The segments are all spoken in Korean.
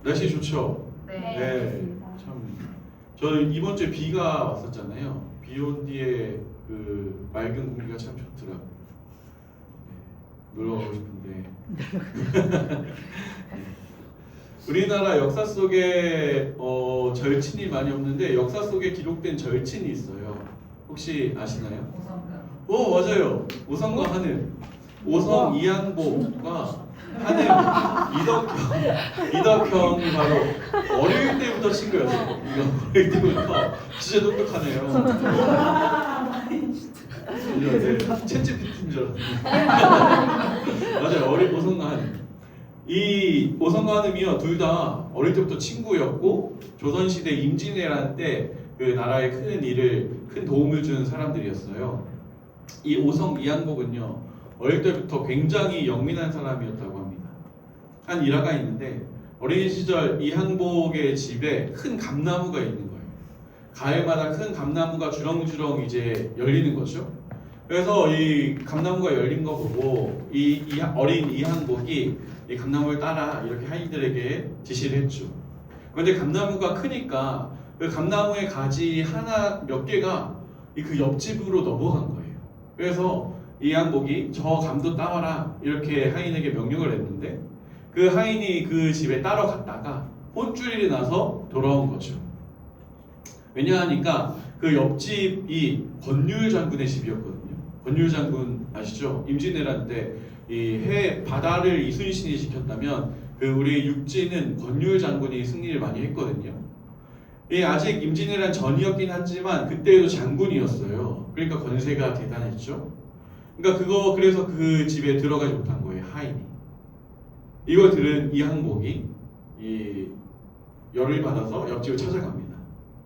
날씨 좋죠? 네. 네. 참, 저 이번 주에 비가 왔었잖아요. 비 온 뒤에 그 맑은 공기가 참 좋더라고요. 네. 놀러 가고 싶은데. 우리나라 역사 속에 절친이 많이 없는데 역사 속에 기록된 절친이 있어요. 혹시 아시나요? 오성근. 맞아요. 오성과 하늘. 오성 이항복과 하늘 이덕형이 바로 어릴 때부터 친구였어요. 어릴 때부터 진짜 똑똑하네요. 네, 챗GPT인 줄 알았는데. 맞아요. 오성과 하늘. 이 오성과 하늘이요 둘 다 어릴 때부터 친구였고 조선시대 임진왜란 때 그 나라에 큰 도움을 준 사람들이었어요. 이 오성 이항복은요 어릴 때부터 굉장히 영민한 사람이었다고 합니다. 한 일화가 있는데 어린 시절 이항복의 집에 큰 감나무가 있는 거예요. 가을마다 큰 감나무가 주렁주렁 이제 열리는 거죠. 그래서 이 감나무가 열린 거 보고 이 어린 이항복이 이 감나무를 따라 이렇게 하인들에게 지시를 했죠. 그런데 감나무가 크니까 그 감나무의 가지 하나 몇 개가 그 옆집으로 넘어간 거예요. 그래서 이항복이 저 감도 따와라 이렇게 하인에게 명령을 했는데 그 하인이 그 집에 따라갔다가 혼쭐이 나서 돌아온 거죠. 왜냐하니까 그 옆집이 권율 장군의 집이었거든요. 권율 장군 아시죠? 임진왜란 때 이 바다를 이순신이 지켰다면 그 우리 육지는 권율 장군이 승리를 많이 했거든요. 아직 임진왜란 전이었긴 하지만 그때도 장군이었어요. 그러니까 권세가 대단했죠. 그러니까 그래서 그 집에 들어가지 못한 거예요. 하인이. 이걸 들은 이항복이 열을 받아서 옆집을 찾아갑니다.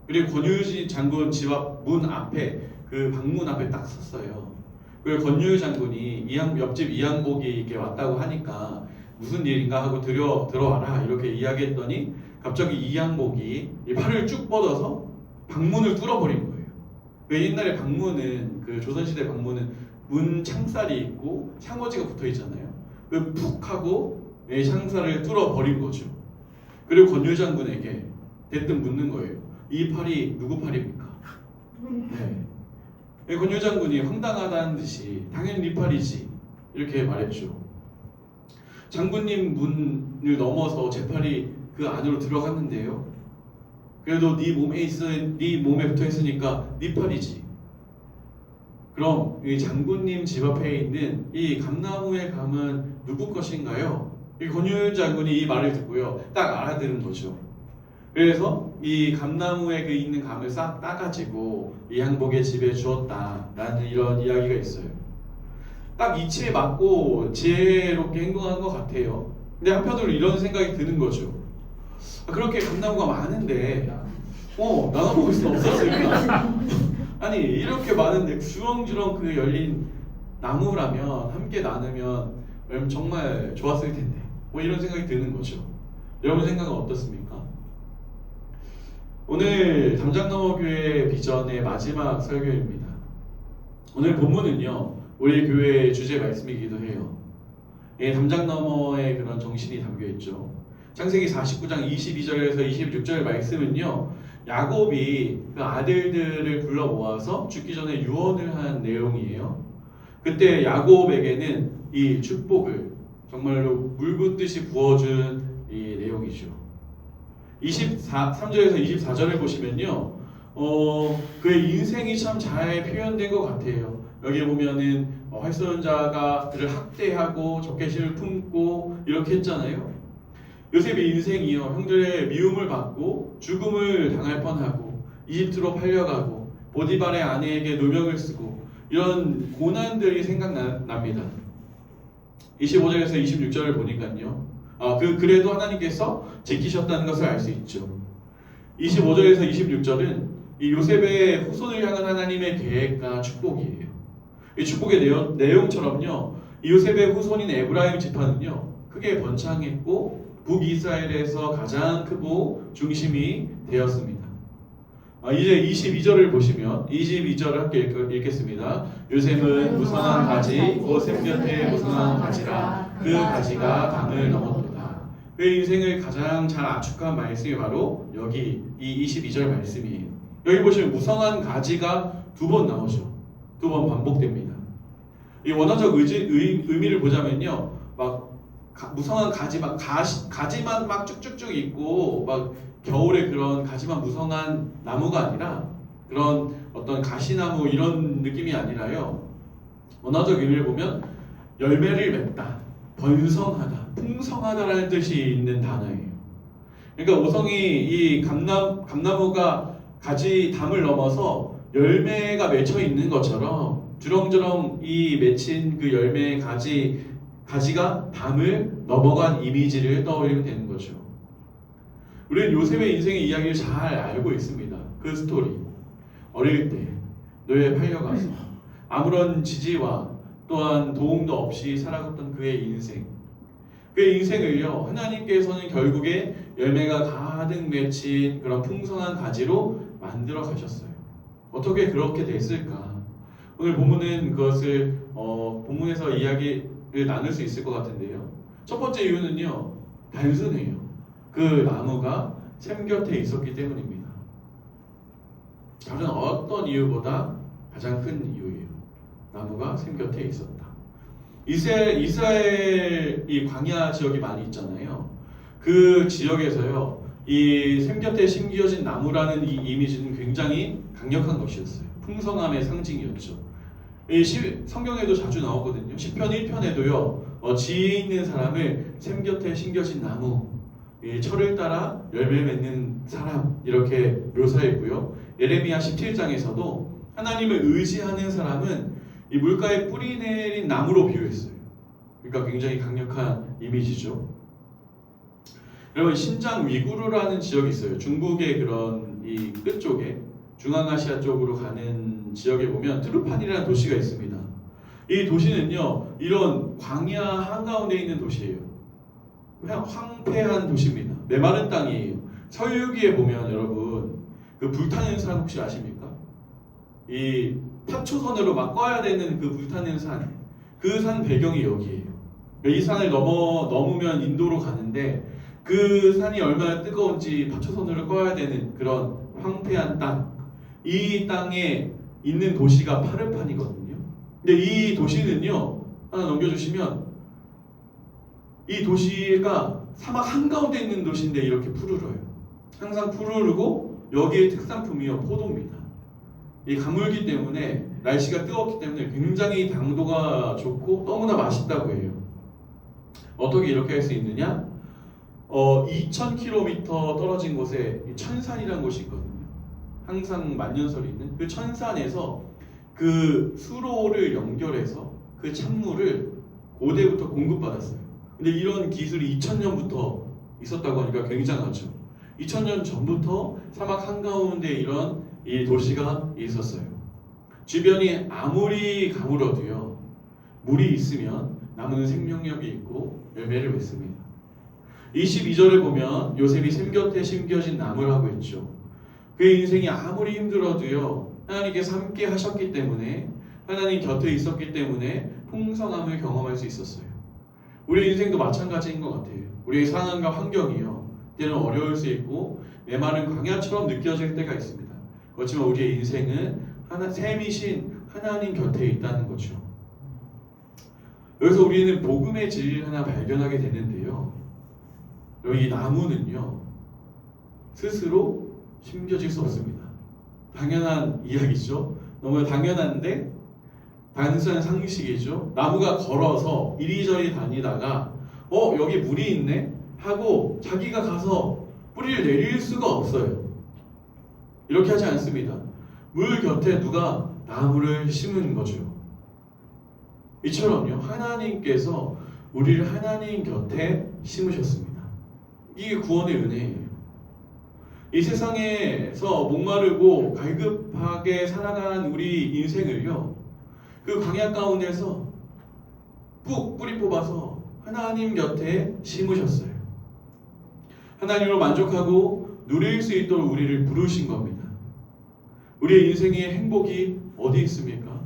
그리고 권율 장군 집 앞 문 앞에 그 방문 앞에 딱 섰어요. 그리고 권율 장군이 옆집 이항복이 이렇게 왔다고 하니까 무슨 일인가 하고 들어와라 이렇게 이야기했더니 갑자기 이항복이 이 팔을 쭉 뻗어서 방문을 뚫어버린 거예요. 왜 옛날에 방문은 그 조선시대 방문은 문 창살이 있고 창호지가 붙어 있잖아요. 그 푹 하고 창살을 뚫어버린 거죠. 그리고 권율 장군에게 대뜸 묻는 거예요. 이 팔이 누구 팔입니까? 네. 권율 장군이 황당하다는 듯이 당연히 네 팔이지 이렇게 말했죠. 장군님 문을 넘어서 제 팔이 그 안으로 들어갔는데요. 그래도 네 몸에 붙어 있으니까 네 팔이지. 그럼 이 장군님 집 앞에 있는 이 감나무의 감은 누구 것인가요? 이 권율 장군이 이 말을 듣고요, 딱 알아들은 거죠. 그래서 이 감나무에 그 있는 감을 싹 따가지고 이항복의 집에 주었다라는 이런 이야기가 있어요. 딱 이치에 맞고 지혜롭게 행동한 것 같아요. 근데 한편으로 이런 생각이 드는 거죠. 그렇게 감나무가 많은데 나눠 먹을 수 없었을까? 아니 이렇게 많은데 주렁주렁 그 열린 나무라면 함께 나누면 정말 좋았을 텐데 이런 생각이 드는 거죠. 여러분 생각은 어떻습니까? 오늘 담장너머교회 비전의 마지막 설교입니다. 오늘 본문은요 우리 교회의 주제 말씀이기도 해요. 담장너머의 그런 정신이 담겨있죠. 창세기 49장 22절에서 26절 말씀은요 야곱이 그 아들들을 불러 모아서 죽기 전에 유언을 한 내용이에요. 그때 야곱에게는 이 축복을 정말로 물 붓듯이 부어준 이 내용이죠. 3절에서 24절을 보시면요 그의 인생이 참 잘 표현된 것 같아요. 여기 보면은 활손자가 그를 학대하고 적개심을 품고 이렇게 했잖아요. 요셉의 인생이요 형들의 미움을 받고 죽음을 당할 뻔하고 이집트로 팔려가고 보디발의 아내에게 누명을 쓰고 이런 고난들이 생각납니다. 25절에서 26절을 보니까요 그래도 하나님께서 지키셨다는 것을 알 수 있죠. 25절에서 26절은 이 요셉의 후손을 향한 하나님의 계획과 축복이에요. 이 축복의 내용처럼요 이 요셉의 후손인 에브라임 지파는요 크게 번창했고 북이스라엘에서 가장 크고 중심이 되었습니다. 이제 22절을 보시면 22절을 함께 읽겠습니다. 요셉은 무성한 가지 곧 샘 곁에 무성한 가지라 그 가지가 강을 넘었도다. 그의 인생을 가장 잘 압축한 말씀이 바로 여기 이 22절 말씀이에요. 여기 보시면 무성한 가지가 두 번 나오죠. 두 번 반복됩니다. 이 원어적 의미를 보자면요, 막 무성한 가지, 막 가지만 막 쭉쭉쭉 있고 막 겨울에 그런 가지만 무성한 나무가 아니라 그런 어떤 가시나무 이런 느낌이 아니라요. 원어적 의미를 보면 열매를 맺다, 번성하다, 풍성하다라는 뜻이 있는 단어예요. 그러니까 오성이 이 감나무가 가지 담을 넘어서 열매가 맺혀 있는 것처럼 주렁주렁 이 맺힌 그 열매의 가지가 담을 넘어간 이미지를 떠올리면 되는 거죠. 우리는 요셉의 인생의 이야기를 잘 알고 있습니다. 그 스토리. 어릴 때 노예에 팔려가서 아무런 지지와 또한 도움도 없이 살아갔던 그의 인생. 그의 인생을요, 하나님께서는 결국에 열매가 가득 맺힌 그런 풍성한 가지로 만들어 가셨어요. 어떻게 그렇게 됐을까? 오늘 본문은 그것을 본문에서 이야기를 나눌 수 있을 것 같은데요. 첫 번째 이유는요, 단순해요. 그 나무가 샘 곁에 있었기 때문입니다. 다른 어떤 이유보다 가장 큰 이유예요. 나무가 샘 곁에 있었다. 이스라엘 이 광야 지역이 많이 있잖아요. 그 지역에서요, 이 샘 곁에 심겨진 나무라는 이 이미지는 굉장히 강력한 것이었어요. 풍성함의 상징이었죠. 성경에도 자주 나오거든요. 시편 1편에도요, 지혜 있는 사람을 샘 곁에 심겨진 나무, 철을 따라 열매 맺는 사람 이렇게 묘사했고요. 예레미야 17장에서도 하나님을 의지하는 사람은 이 물가에 뿌리 내린 나무로 비유했어요. 그러니까 굉장히 강력한 이미지죠. 여러분, 신장 위구르라는 지역이 있어요. 중국의 그런 이 끝쪽에 중앙아시아 쪽으로 가는 지역에 보면 트루판이라는 도시가 있습니다. 이 도시는요, 이런 광야 한가운데 있는 도시예요. 황폐한 도시입니다. 메마른 땅이에요. 서유기에 보면 여러분, 그 불타는 산 혹시 아십니까? 이 탑초선으로 막 꺼야 되는 그 불타는 산, 그 산 배경이 여기예요. 이 산을 넘으면 인도로 가는데 그 산이 얼마나 뜨거운지 탑초선으로 꺼야 되는 그런 황폐한 땅, 이 땅에 있는 도시가 파르판이거든요. 근데 이 도시는요, 하나 넘겨주시면, 이 도시가 사막 한가운데 있는 도시인데 이렇게 푸르러요. 항상 푸르르고 여기의 특산품이요, 포도입니다. 이 가물기 때문에, 날씨가 뜨겁기 때문에 굉장히 당도가 좋고 너무나 맛있다고 해요. 어떻게 이렇게 할 수 있느냐? 2000km 떨어진 곳에 천산이라는 곳이 있거든요. 항상 만년설이 있는 그 천산에서 그 수로를 연결해서 그 찬물을 고대부터 공급받았어요. 근데 이런 기술이 2000년부터 있었다고 하니까 굉장하죠. 2000년 전부터 사막 한가운데 이런 이 도시가 있었어요. 주변이 아무리 가물어도요, 물이 있으면 나무는 생명력이 있고 열매를 맺습니다. 22절에 보면 요셉이 샘 곁에 심겨진 나무라고 했죠. 그의 인생이 아무리 힘들어도요, 하나님께서 함께 하셨기 때문에, 하나님 곁에 있었기 때문에 풍성함을 경험할 수 있었어요. 우리 인생도 마찬가지인 것 같아요. 우리의 상황과 환경이요, 때는 어려울 수 있고 메마른 광야처럼 느껴질 때가 있습니다. 그렇지만 우리의 인생은 샘이신 하나님 곁에 있다는 거죠. 여기서 우리는 복음의 진리를 하나 발견하게 되는데요, 이 나무는요, 스스로 심겨질 수 없습니다. 당연한 이야기죠. 너무 당연한데 단순한 상식이죠. 나무가 걸어서 이리저리 다니다가 여기 물이 있네 하고 자기가 가서 뿌리를 내릴 수가 없어요. 이렇게 하지 않습니다. 물 곁에 누가 나무를 심은 거죠. 이처럼요, 하나님께서 우리를 하나님 곁에 심으셨습니다. 이게 구원의 은혜예요. 이 세상에서 목마르고 갈급하게 살아가는 우리 인생을요, 그 광야 가운데서 푹 뿌리 뽑아서 하나님 곁에 심으셨어요. 하나님으로 만족하고 누릴 수 있도록 우리를 부르신 겁니다. 우리의 인생의 행복이 어디 있습니까?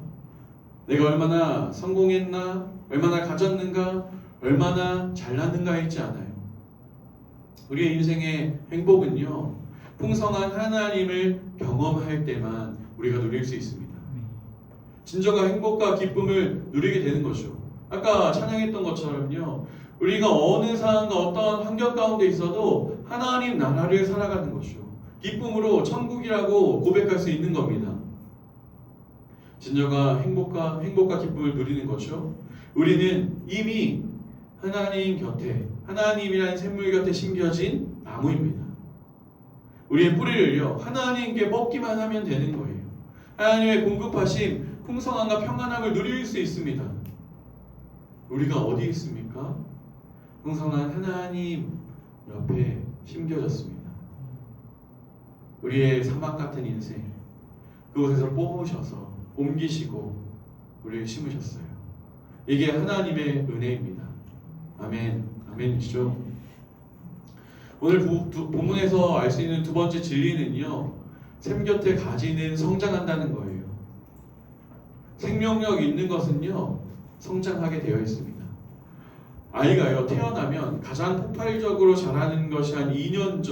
내가 얼마나 성공했나, 얼마나 가졌는가, 얼마나 잘났는가 있지 않아요. 우리의 인생의 행복은요, 풍성한 하나님을 경험할 때만 우리가 누릴 수 있습니다. 진정한 행복과 기쁨을 누리게 되는 거죠. 아까 찬양했던 것처럼요, 우리가 어느 상황과 어떤 환경 가운데 있어도 하나님 나라를 살아가는 거죠. 기쁨으로 천국이라고 고백할 수 있는 겁니다. 진정한 행복과 기쁨을 누리는 거죠. 우리는 이미 하나님 곁에, 하나님이라는 샘물 곁에 심겨진 나무입니다. 우리의 뿌리를요, 하나님께 먹기만 하면 되는 거예요. 하나님의 공급하신 풍성함과 평안함을 누릴 수 있습니다. 우리가 어디 있습니까? 풍성한 하나님 옆에 심겨졌습니다. 우리의 사막 같은 인생, 그곳에서 뽑으셔서 옮기시고 우리를 심으셨어요. 이게 하나님의 은혜입니다. 아멘, 아멘이죠. 오늘 본문에서 알 수 있는 두 번째 진리는요, 샘 곁에 가지는 성장한다는 거예요. 생명력 있는 것은요, 성장하게 되어 있습니다. 아이가요, 태어나면 가장 폭발적으로 자라는 것이 한 2년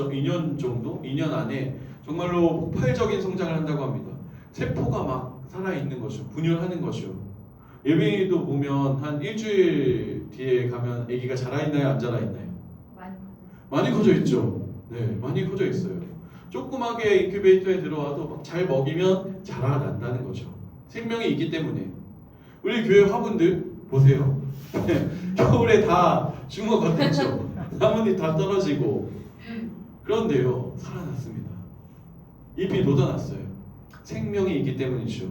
정도? 2년 안에 정말로 폭발적인 성장을 한다고 합니다. 세포가 막 살아있는 거죠. 분열하는 거죠. 예빈이도 보면 한 일주일 뒤에 가면 아기가 자라있나요? 안 자라있나요? 많이 커져 있죠. 네, 많이 커져 있어요. 조그맣게 인큐베이터에 들어와도 잘 먹이면 자라난다는 거죠. 생명이 있기 때문에. 우리 교회 화분들 보세요. 겨울에 다 죽어갔겠죠. 나뭇잎 다 떨어지고. 그런데요, 살아났습니다. 잎이 돋아났어요. 생명이 있기 때문이죠.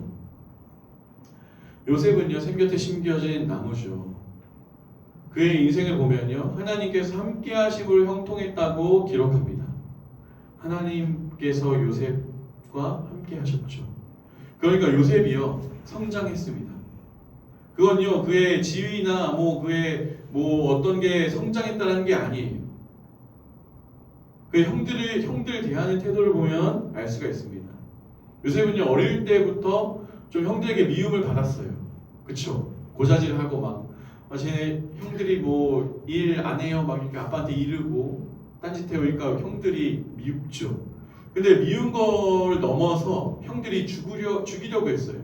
요셉은요, 샘 곁에 심겨진 나무죠. 그의 인생을 보면요, 하나님께서 함께 하심으로 형통했다고 기록합니다. 하나님께서 요셉과 함께 하셨죠. 그러니까 요셉이요, 성장했습니다. 그건요, 그의 지위나 그의 어떤 게 성장했다는 게 아니에요. 그의 형들 대하는 태도를 보면 알 수가 있습니다. 요셉은요, 어릴 때부터 좀 형들에게 미움을 받았어요. 그쵸? 고자질하고 막 제 형들이 일 안 해요 막 이렇게 아빠한테 이르고 딴짓해오니까 형들이 미웁죠. 근데 미운 걸 넘어서 형들이 죽이려고 했어요.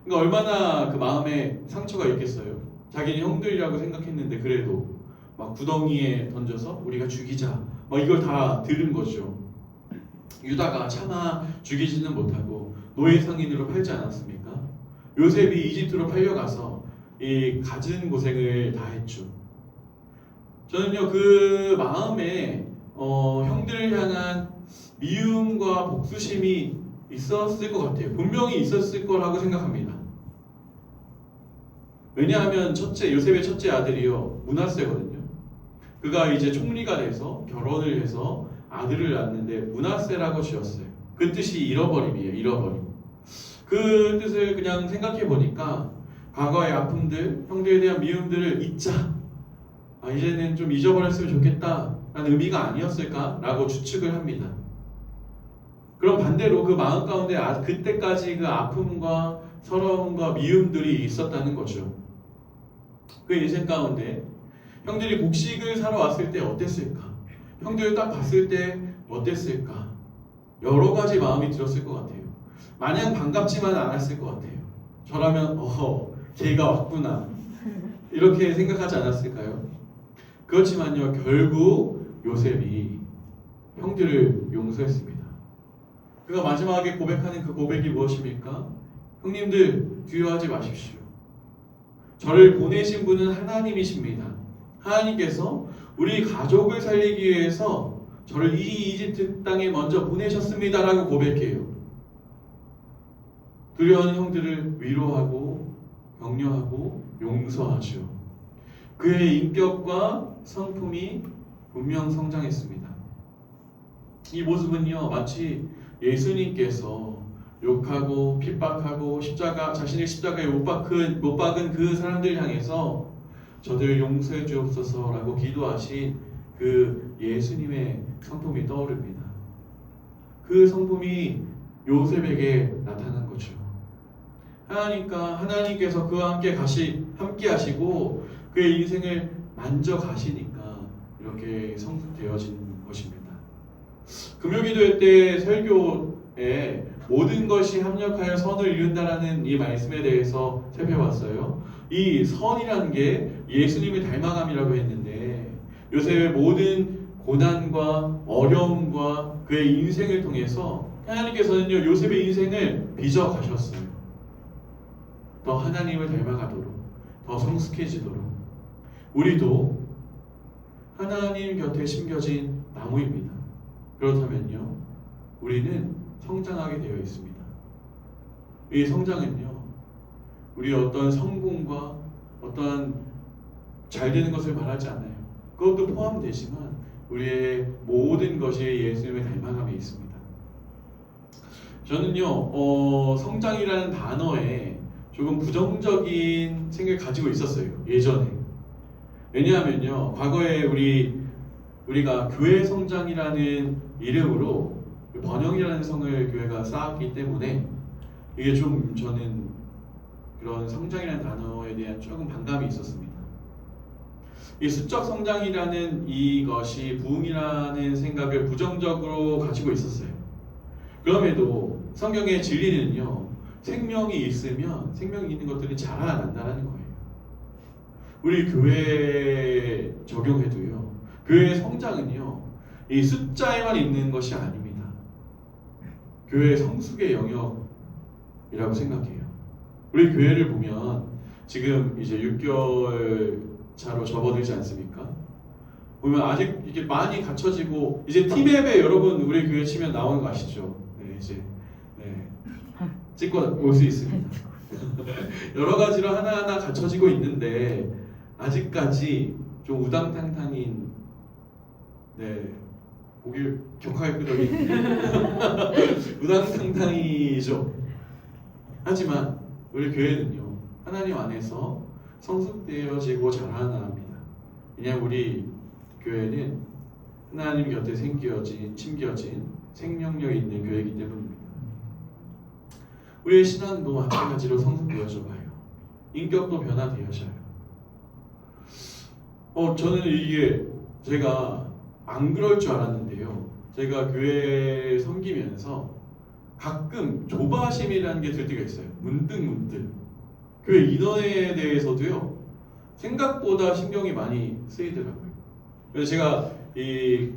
그러니까 얼마나 그 마음에 상처가 있겠어요. 자기는 형들이라고 생각했는데 그래도 막 구덩이에 던져서 우리가 죽이자 막 이걸 다 들은 거죠. 유다가 차마 죽이지는 못하고 노예 상인으로 팔지 않았습니까? 요셉이 이집트로 팔려가서 이 갖은 고생을 다 했죠. 저는요, 그 마음에 형들을 향한 미움과 복수심이 있었을 것 같아요. 분명히 있었을 거라고 생각합니다. 왜냐하면 요셉의 첫째 아들이요, 므낫세거든요. 그가 이제 총리가 돼서 결혼을 해서 아들을 낳았는데 므낫세라고 지었어요. 그 뜻이 잃어버림이에요. 잃어버림. 그 뜻을 그냥 생각해 보니까 과거의 아픔들, 형들에 대한 미움들을 잊자. 이제는 좀 잊어버렸으면 좋겠다 라는 의미가 아니었을까라고 추측을 합니다. 그럼 반대로 그 마음 가운데 그때까지 그 아픔과 서러움과 미움들이 있었다는 거죠. 그 인생 가운데 형들이 곡식을 사러 왔을 때 어땠을까? 형들을 딱 봤을 때 어땠을까? 여러 가지 마음이 들었을 것 같아요. 마냥 반갑지만 않았을 것 같아요. 저라면 걔가 왔구나 이렇게 생각하지 않았을까요? 그렇지만요, 결국 요셉이 형들을 용서했습니다. 그가 마지막에 고백하는 그 고백이 무엇입니까? 형님들 두려워하지 마십시오. 저를 보내신 분은 하나님이십니다. 하나님께서 우리 가족을 살리기 위해서 저를 이 이집트 땅에 먼저 보내셨습니다 라고 고백해요. 두려워하는 형들을 위로하고 격려하고 용서하죠. 그의 인격과 성품이 분명 성장했습니다. 이 모습은요, 마치 예수님께서 욕하고 핍박하고 자신의 십자가에 못 박은 그 사람들 향해서 저들 용서해 주옵소서라고 기도하신 그 예수님의 성품이 떠오릅니다. 그 성품이 요셉에게 나타난 거죠. 하나님께서 그와 함께 하시고 그의 인생을 만져 가시니까 이렇게 이렇게 성숙되어진 것입니다. 금요기도회 때 설교에 모든 것이 합력하여 선을 이룬다라는 이 말씀에 대해서 살펴봤어요. 이 선이라는 게 예수님을 닮아감이라고 했는데 요셉의 모든 고난과 어려움과 그의 인생을 통해서 하나님께서는요 요셉의 인생을 빚어 가셨어요. 더 하나님을 닮아가도록, 더 성숙해지도록. 우리도 하나님 곁에 심겨진 나무입니다. 그렇다면요 우리는 성장하게 되어 있습니다. 이 성장은요 우리의 어떤 성공과 어떠한 잘 되는 것을 말하지 않아요. 그것도 포함되지만 우리의 모든 것이 예수님의 닮아감에 있습니다. 저는요 성장이라는 단어에 조금 부정적인 생각을 가지고 있었어요. 예전에. 왜냐하면요 과거에 우리가 교회 성장이라는 이름으로 번영이라는 성을 교회가 쌓았기 때문에 이게 좀 저는 그런 성장이라는 단어에 대한 조금 반감이 있었습니다. 이 수적 성장이라는 이것이 부흥이라는 생각을 부정적으로 가지고 있었어요. 그럼에도 성경의 진리는요 생명이 있으면 생명이 있는 것들이 자라난다는 거예요. 우리 교회에 적용해도요 교회의 성장은요 이 숫자에만 있는 것이 아닙니다. 교회의 성숙의 영역이라고 생각해요. 우리 교회를 보면 지금 이제 6개월 차로 접어들지 않습니까? 보면 아직 이게 많이 갖춰지고 이제 팀앱에 여러분 우리 교회 치면 나오는 거 아시죠? 네 이제 찍고 올 수 있습니다. 여러 가지로 하나하나 갖춰지고 있는데 아직까지 좀 우당탕탕인 고개를 격하게 끄덕이는 우당탕탕이죠. 하지만 우리 교회는요 하나님 안에서 성숙되어지고 자라납니다. 왜냐하면 우리 교회는 하나님 곁에 심겨진 생명력이 있는 교회이기 때문입니다. 우리의 신앙도 마찬가지로 성숙되어져 가요. 인격도 변화되어져요. 저는 이게 제가 안 그럴 줄 알았는데요. 제가 교회 섬기면서 가끔 조바심이라는 게 들 때가 있어요. 문득 교회 인원에 대해서도요 생각보다 신경이 많이 쓰이더라고요. 그래서 제가 이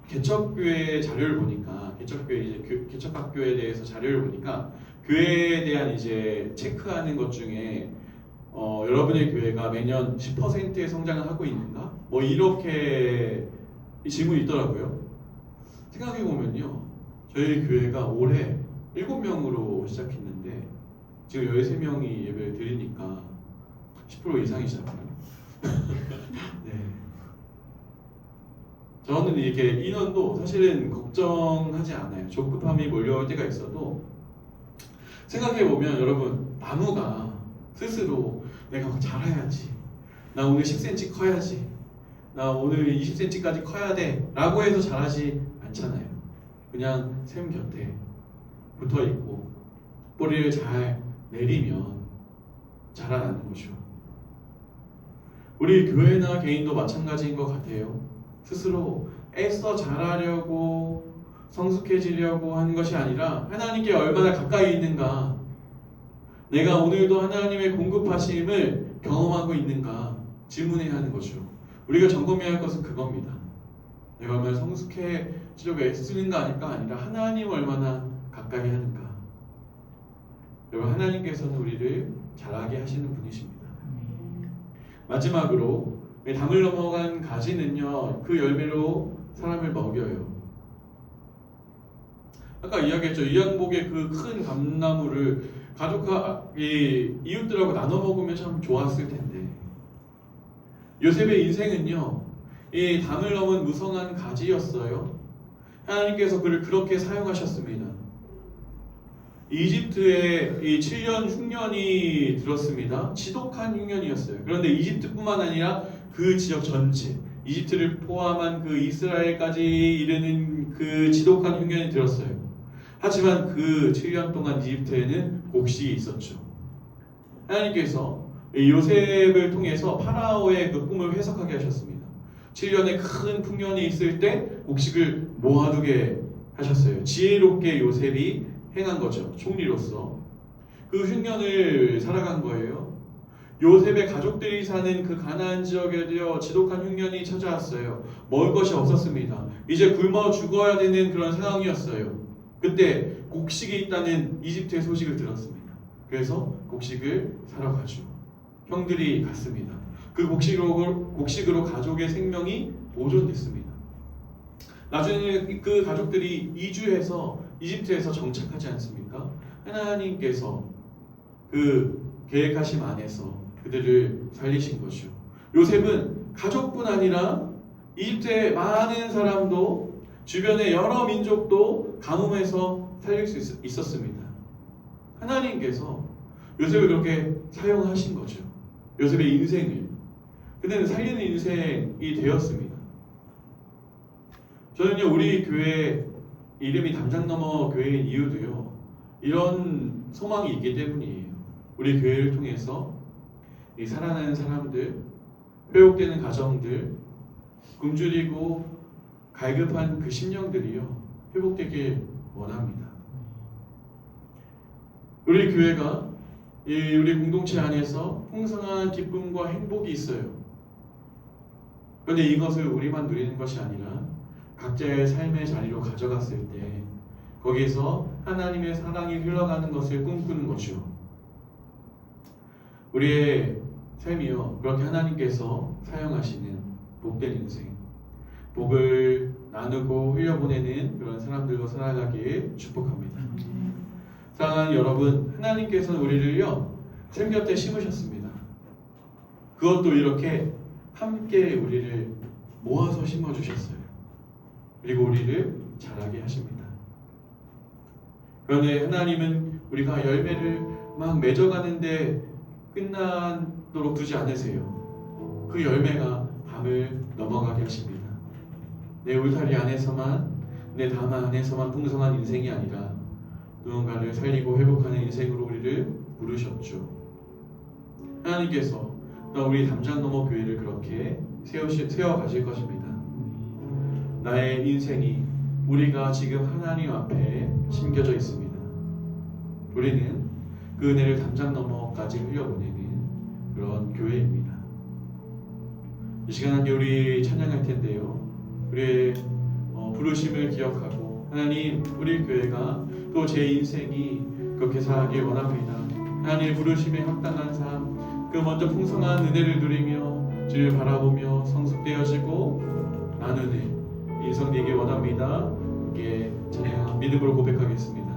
개척교회 자료를 보니까 개척학교에 대해서 자료를 보니까 교회에 대한 이제 체크하는 것 중에 여러분의 교회가 매년 10%의 성장을 하고 있는가? 뭐 이렇게 질문이 있더라고요. 생각해 보면요 저희 교회가 올해 7명으로 시작했는데 지금 13명이 예배를 드리니까 10% 이상이잖아요. 네. 저는 이렇게 인원도 사실은 걱정하지 않아요. 조급함이 몰려올 때가 있어도 생각해보면 여러분 나무가 스스로 내가 막 자라야지, 나 오늘 10cm 커야지, 나 오늘 20cm까지 커야 돼 라고 해서 자라지 않잖아요. 그냥 샘 곁에 붙어있고 뿌리를 잘 내리면 자라나는 거죠. 우리 교회나 개인도 마찬가지인 것 같아요. 스스로 애써 자라려고 성숙해지려고 하는 것이 아니라 하나님께 얼마나 가까이 있는가, 내가 오늘도 하나님의 공급하심을 경험하고 있는가 질문해야 하는 거죠. 우리가 점검해야 할 것은 그겁니다. 내가 얼마나 성숙해지려고 애쓰는가 아니라 하나님 얼마나 가까이 하는가. 여러분 하나님께서는 우리를 자라게 하시는 분이십니다. 마지막으로 담을 넘어간 가지는요 그 열매로 사람을 먹여요. 아까 이야기했죠. 이양복의 그 큰 감나무를 가족과 이웃들하고 나눠 먹으면 참 좋았을 텐데 요셉의 인생은요 이 담을 넘은 무성한 가지였어요. 하나님께서 그를 그렇게 사용하셨습니다. 이집트에 이 7년 흉년이 들었습니다. 지독한 흉년이었어요. 그런데 이집트뿐만 아니라 그 지역 전체, 이집트를 포함한 그 이스라엘까지 이르는 그 지독한 흉년이 들었어요. 하지만 그 7년 동안 이집트에는 곡식이 있었죠. 하나님께서 요셉을 통해서 파라오의 그 꿈을 해석하게 하셨습니다. 7년의 큰 풍년이 있을 때 곡식을 모아두게 하셨어요. 지혜롭게 요셉이 행한 거죠. 총리로서. 그 흉년을 살아간 거예요. 요셉의 가족들이 사는 그 가나안 지역에도요, 지독한 흉년이 찾아왔어요. 먹을 것이 없었습니다. 이제 굶어 죽어야 되는 그런 상황이었어요. 그때 곡식이 있다는 이집트의 소식을 들었습니다. 그래서 곡식을 사러 가죠. 형들이 갔습니다. 그 곡식으로 가족의 생명이 보존됐습니다. 나중에 그 가족들이 이주해서 이집트에서 정착하지 않습니까? 하나님께서 그 계획하심 안에서 그들을 살리신 거죠. 요셉은 가족뿐 아니라 이집트의 많은 사람도, 주변의 여러 민족도 가뭄에서 살릴 수 있었습니다. 하나님께서 요셉을 그렇게 사용하신 거죠. 요셉의 인생을. 그는 살리는 인생이 되었습니다. 저는요, 우리 교회 이름이 담장너머 교회인 이유도요, 이런 소망이 있기 때문이에요. 우리 교회를 통해서 이 살아나는 사람들, 회복되는 가정들, 굶주리고 갈급한 그 심령들이요, 회복되길 원합니다. 우리 교회가 우리 공동체 안에서 풍성한 기쁨과 행복이 있어요. 그런데 이것을 우리만 누리는 것이 아니라 각자의 삶의 자리로 가져갔을 때 거기에서 하나님의 사랑이 흘러가는 것을 꿈꾸는 거죠. 우리의 삶이요, 그렇게 하나님께서 사용하시는 복된 인생, 복을 나누고 흘려보내는 그런 사람들로 살아가길 축복합니다. 사랑하는 여러분, 하나님께서는 우리를요, 샘 곁에 심으셨습니다. 그것도 이렇게 함께 우리를 모아서 심어주셨어요. 그리고 우리를 자라게 하십니다. 그런데 하나님은 우리가 열매를 막 맺어가는데 끝나도록 두지 않으세요. 그 열매가 밤을 넘어가게 하십니다. 내 울타리 안에서만, 내 담화 안에서만 풍성한 인생이 아니라 누군가를 살리고 회복하는 인생으로 우리를 부르셨죠. 하나님께서 또 우리 담장너머 교회를 그렇게 세워가실 것입니다. 나의 인생이 우리가 지금 하나님 앞에 심겨져 있습니다. 우리는 그 은혜를 담장너머까지 흘려보내는 그런 교회입니다. 이 시간 함께 우리 찬양할 텐데요, 우리의 부르심을 기억하고, 하나님, 우리 교회가 또 제 인생이 그렇게 살아가길 원합니다. 하나님의 부르심에 합당한 삶, 그 먼저 풍성한 은혜를 누리며 주를 바라보며 성숙되어지고 나누는 인생 되길 원합니다. 이게 찬양 믿음으로 고백하겠습니다.